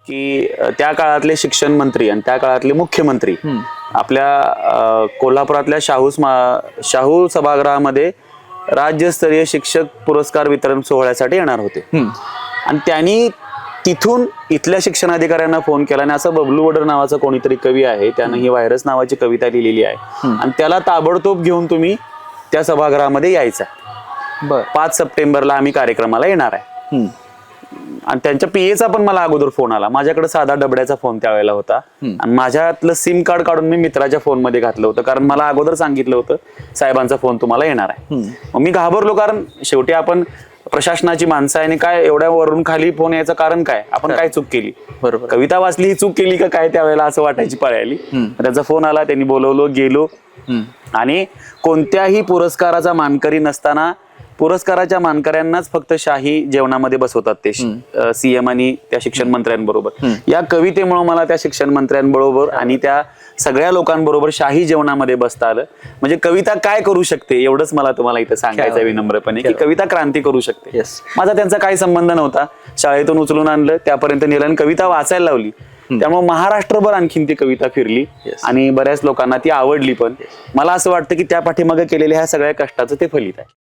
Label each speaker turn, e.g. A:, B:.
A: की त्या काळातले शिक्षण मंत्री आणि त्या काळातले मुख्यमंत्री आपल्या कोल्हापुरातल्या शाहू सभागृहामध्ये राज्यस्तरीय शिक्षक पुरस्कार वितरण सोहळ्यासाठी येणार होते आणि त्यांनी तिथून इथल्या शिक्षणाधिकाऱ्यांना फोन केला आणि असं बबलू वडर नावाचा कोणीतरी कवी आहे, त्यानं ही व्हायरस नावाची कविता लिहिलेली आहे आणि त्याला ताबडतोब घेऊन तुम्ही त्या सभागृहामध्ये यायचा. 5 सप्टेंबरला आम्ही कार्यक्रमाला येणार आहे. आणि त्यांच्या पीएचा पण मला अगोदर फोन आला. माझ्याकडे साधा डबड्याचा फोन त्यावेळेला होता आणि माझ्यातलं सिम कार्ड काढून मी मित्राच्या फोन मध्ये घातलं होतं, कारण मला अगोदर सांगितलं होतं साहेबांचा फोन तुम्हाला येणार आहे. मग मी घाबरलो, कारण शेवटी आपण प्रशासनाची माणसं आहे आणि काय एवढ्या वरून खाली फोन यायचं कारण काय, आपण काय चूक केली, बरोबर कविता वाचली ही चूक केली का काय, त्यावेळेला असं वाटायची पाळी आली. त्यांचा फोन आला, त्यांनी बोलवलं, गेलो आणि कोणत्याही पुरस्काराचा मानकरी नसताना पुरस्काराच्या मानकऱ्यांनाच फक्त शाही जेवणामध्ये बसवतात ते सीएम आणि त्या शिक्षण मंत्र्यांबरोबर. या कवितेमुळे मला त्या शिक्षण मंत्र्यांबरोबर आणि त्या सगळ्या लोकांबरोबर शाही जेवणामध्ये बसता आलं. म्हणजे कविता काय करू शकते एवढंच मला तुम्हाला इथं सांगायचं विनम्रपणे, की कविता क्रांती करू शकते. माझा त्यांचा काही संबंध नव्हता. शाळेतून उचलून आणलं, त्यापर्यंत नेलं आणि कविता वाचायला लावली. त्यामुळे महाराष्ट्रभर आणखीन ती कविता फिरली आणि बऱ्याच लोकांना ती आवडली पण. मला असं वाटतं की त्या पाठीमागे केलेल्या ह्या सगळ्या कष्टाचं ते फलित आहे.